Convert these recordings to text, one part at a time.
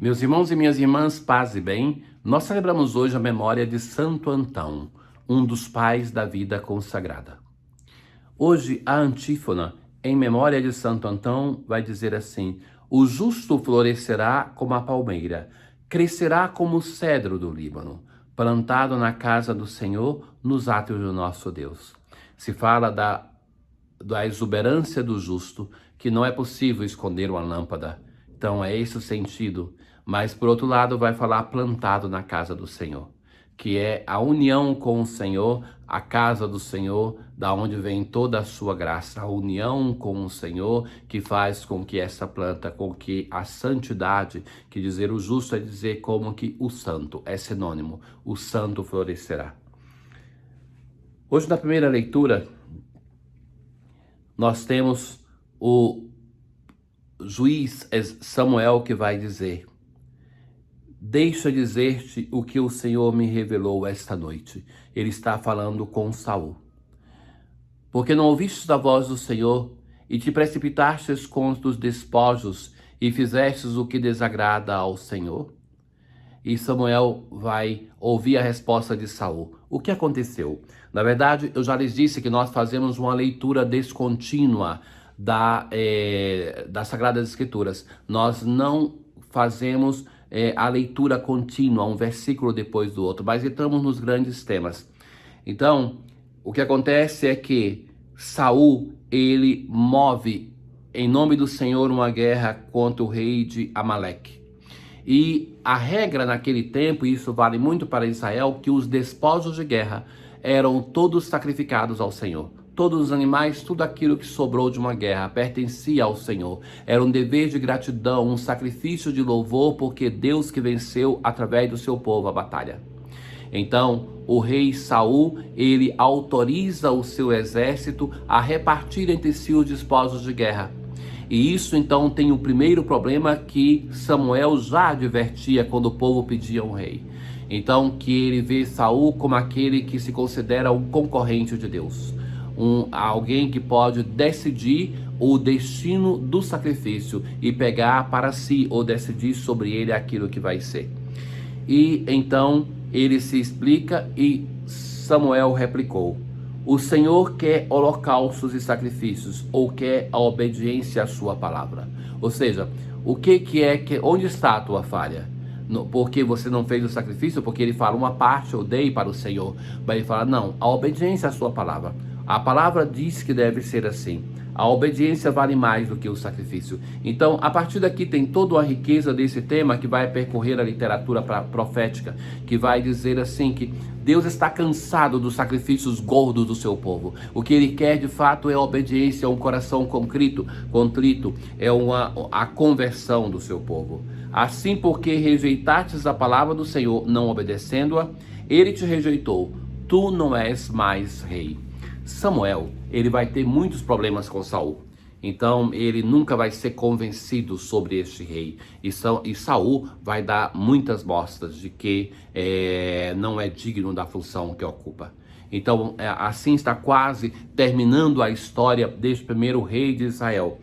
Meus irmãos e minhas irmãs, paz e bem, nós celebramos hoje a memória de Santo Antão, um dos pais da vida consagrada. Hoje a antífona, em memória de Santo Antão, vai dizer assim: o justo florescerá como a palmeira, crescerá como o cedro do Líbano, plantado na casa do Senhor, nos átrios do nosso Deus. Se fala da exuberância do justo, que não é possível esconder uma lâmpada. Então é esse o sentido. Mas por outro lado vai falar plantado na casa do Senhor, que é a união com o Senhor, a casa do Senhor, da onde vem toda a sua graça, a união com o Senhor que faz com que essa planta, com que a santidade, que dizer o justo é dizer como que o santo, é sinônimo, o santo florescerá. Hoje na primeira leitura, nós temos o juiz Samuel que vai dizer: deixa dizer-te o que o Senhor me revelou esta noite. Ele está falando com Saul. Porque não ouvistes a voz do Senhor e te precipitastes contra os despojos e fizestes o que desagrada ao Senhor? E Samuel vai ouvir a resposta de Saul. O que aconteceu? Na verdade, eu já lhes disse que nós fazemos uma leitura descontínua das Sagradas Escrituras. Nós não fazemos a leitura contínua, um versículo depois do outro, mas entramos nos grandes temas. Então, o que acontece é que Saul, ele move em nome do Senhor uma guerra contra o rei de Amaleque. E a regra naquele tempo, e isso vale muito para Israel, que os despojos de guerra eram todos sacrificados ao Senhor. Todos os animais, tudo aquilo que sobrou de uma guerra pertencia ao Senhor. Era um dever de gratidão, um sacrifício de louvor, porque Deus que venceu através do seu povo a batalha. Então, o rei Saul, ele autoriza o seu exército a repartir entre si os despojos de guerra. E isso então tem o primeiro problema que Samuel já advertia quando o povo pedia um rei. Então, que ele vê Saul como aquele que se considera um concorrente de Deus. Alguém que pode decidir o destino do sacrifício e pegar para si ou decidir sobre ele aquilo que vai ser. E então ele se explica e Samuel replicou: o Senhor quer holocaustos e sacrifícios ou quer a obediência à sua palavra? Ou seja, onde está a tua falha? Porque você não fez o sacrifício? Porque ele fala uma parte eu dei para o Senhor, mas ele fala não, a obediência à sua palavra. A palavra diz que deve ser assim. A obediência vale mais do que o sacrifício. Então, a partir daqui tem toda a riqueza desse tema que vai percorrer a literatura profética, que vai dizer assim que Deus está cansado dos sacrifícios gordos do seu povo. O que ele quer de fato é a obediência, é um coração contrito, é a conversão do seu povo. Assim, porque rejeitastes a palavra do Senhor, não obedecendo-a, ele te rejeitou. Tu não és mais rei. Samuel, ele vai ter muitos problemas com Saul. Então, ele nunca vai ser convencido sobre este rei. E Saul vai dar muitas mostras de que não é digno da função que ocupa. Então, assim está quase terminando a história deste primeiro rei de Israel.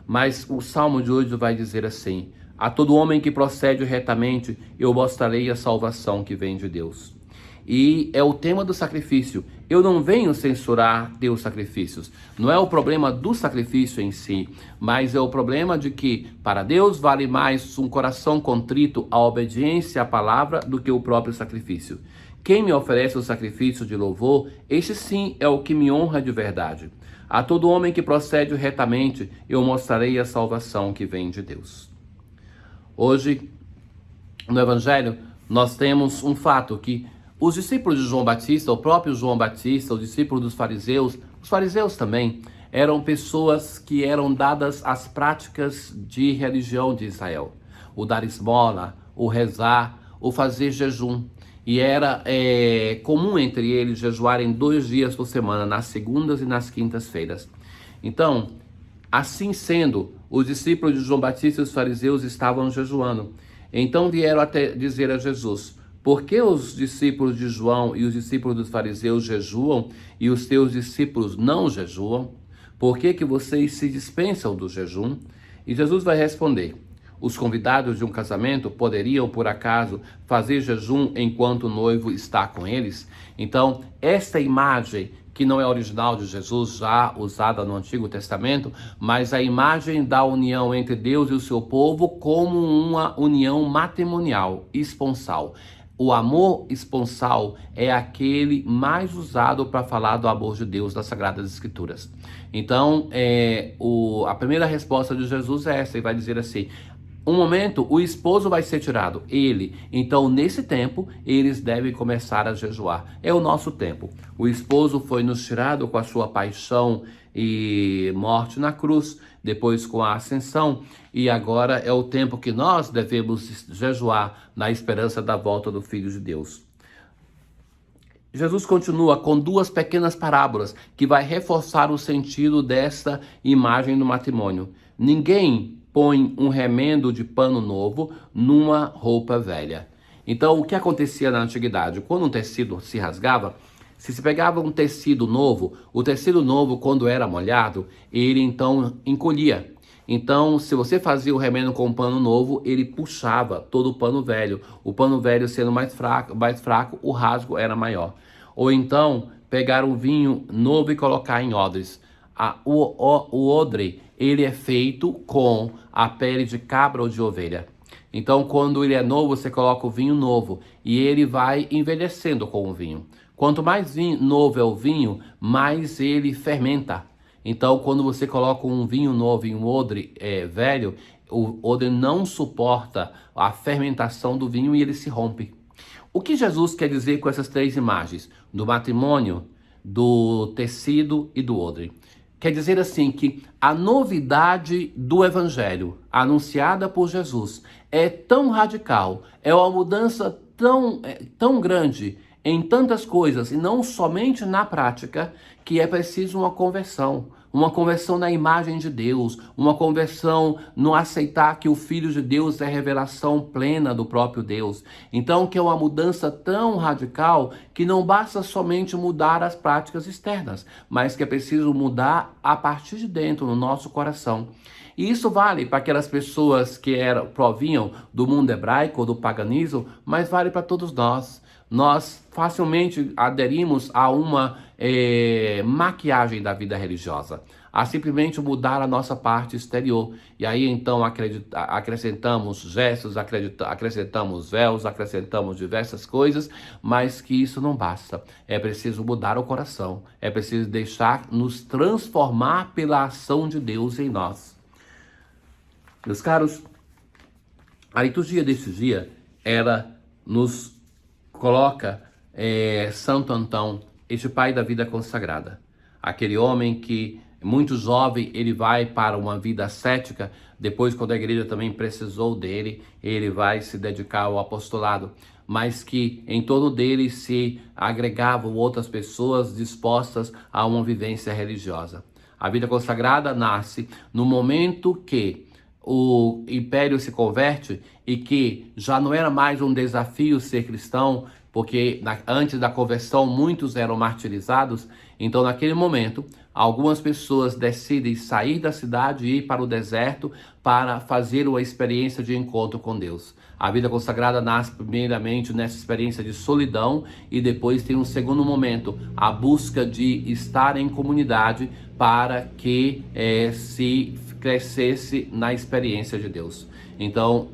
Mas o Salmo de hoje vai dizer assim: a todo homem que procede retamente, eu mostrarei a salvação que vem de Deus. E é o tema do sacrifício. Eu não venho censurar teus sacrifícios. Não é o problema do sacrifício em si, mas é o problema de que para Deus vale mais um coração contrito, a obediência à palavra, do que o próprio sacrifício. Quem me oferece o sacrifício de louvor, este sim é o que me honra de verdade. A todo homem que procede retamente, eu mostrarei a salvação que vem de Deus. Hoje, no Evangelho, nós temos um fato que os discípulos de João Batista, o próprio João Batista, os discípulos dos fariseus, os fariseus também, eram pessoas que eram dadas às práticas de religião de Israel. O dar esmola, o rezar, o fazer jejum. E era comum entre eles jejuarem 2 dias por semana, nas segundas e nas quintas-feiras. Então, assim sendo, os discípulos de João Batista e os fariseus estavam jejuando. Então vieram até dizer a Jesus: por que os discípulos de João e os discípulos dos fariseus jejuam e os teus discípulos não jejuam? Por que vocês se dispensam do jejum? E Jesus vai responder: os convidados de um casamento poderiam, por acaso, fazer jejum enquanto o noivo está com eles? Então, esta imagem, que não é original de Jesus, já usada no Antigo Testamento, mas a imagem da união entre Deus e o seu povo como uma união matrimonial, esponsal. O amor esponsal é aquele mais usado para falar do amor de Deus das Sagradas Escrituras. Então, a primeira resposta de Jesus é essa, e vai dizer assim: um momento, o esposo vai ser tirado, ele. Então, nesse tempo, eles devem começar a jejuar. É o nosso tempo. O esposo foi nos tirado com a sua paixão e morte na cruz, depois com a ascensão, e agora é o tempo que nós devemos jejuar na esperança da volta do Filho de Deus. Jesus continua com duas pequenas parábolas que vai reforçar o sentido dessa imagem do matrimônio. Ninguém põe um remendo de pano novo numa roupa velha. Então, o que acontecia na antiguidade? Quando um tecido se rasgava, se pegava um tecido novo, o tecido novo, quando era molhado, ele então encolhia. Então, se você fazia o remendo com um pano novo, ele puxava todo o pano velho. O pano velho sendo mais fraco, o rasgo era maior. Ou então, pegar um vinho novo e colocar em odres. O odre, ele é feito com a pele de cabra ou de ovelha. Então, quando ele é novo, você coloca o vinho novo e ele vai envelhecendo com o vinho. Quanto mais novo é o vinho, mais ele fermenta. Então, quando você coloca um vinho novo em um odre velho, o odre não suporta a fermentação do vinho e ele se rompe. O que Jesus quer dizer com essas três imagens? Do matrimônio, do tecido e do odre. Quer dizer assim que a novidade do Evangelho anunciada por Jesus é tão radical, é uma mudança tão grande em tantas coisas, e não somente na prática, que é preciso uma conversão na imagem de Deus, uma conversão no aceitar que o Filho de Deus é a revelação plena do próprio Deus. Então, que é uma mudança tão radical que não basta somente mudar as práticas externas, mas que é preciso mudar a partir de dentro, no nosso coração. E isso vale para aquelas pessoas que provinham do mundo hebraico ou do paganismo, mas vale para todos nós. Nós facilmente aderimos a uma maquiagem da vida religiosa, a simplesmente mudar a nossa parte exterior. E aí então acrescentamos gestos, acrescentamos véus, acrescentamos diversas coisas, mas que isso não basta. É preciso mudar o coração, é preciso deixar nos transformar pela ação de Deus em nós. Meus caros, a liturgia deste dia, ela nos coloca Santo Antão, este pai da vida consagrada. Aquele homem que, muito jovem, ele vai para uma vida ascética. Depois, quando a igreja também precisou dele, ele vai se dedicar ao apostolado. Mas que em torno dele se agregavam outras pessoas dispostas a uma vivência religiosa. A vida consagrada nasce no momento que o império se converte e que já não era mais um desafio ser cristão, porque antes da conversão muitos eram martirizados. Então, naquele momento, algumas pessoas decidem sair da cidade e ir para o deserto para fazer uma experiência de encontro com Deus. A vida consagrada nasce primeiramente nessa experiência de solidão e depois tem um segundo momento, a busca de estar em comunidade para que se crescesse na experiência de Deus. Então,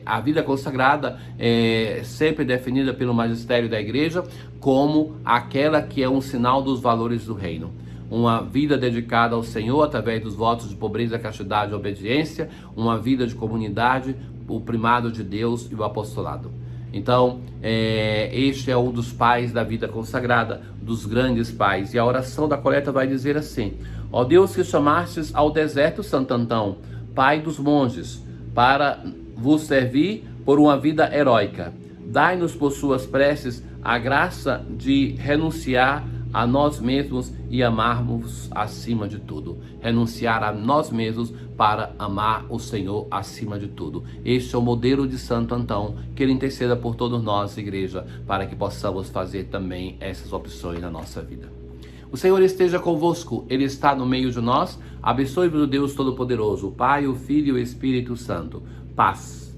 a vida consagrada é sempre definida pelo magistério da igreja como aquela que é um sinal dos valores do reino. Uma vida dedicada ao Senhor através dos votos de pobreza, castidade e obediência, uma vida de comunidade, o primado de Deus e o apostolado. Então, este é um dos pais da vida consagrada, dos grandes pais. E a oração da coleta vai dizer assim: ó Deus, que chamastes ao deserto Santo Antão, pai dos monges, para vos servir por uma vida heróica, dai-nos por suas preces a graça de renunciar a nós mesmos e amarmos acima de tudo. Renunciar a nós mesmos para amar o Senhor acima de tudo. Este é o modelo de Santo Antão, que ele interceda por todos nós, igreja, para que possamos fazer também essas opções na nossa vida. O Senhor esteja convosco, Ele está no meio de nós. Abençoe-vos o Deus Todo-Poderoso, o Pai, o Filho e o Espírito Santo. paz.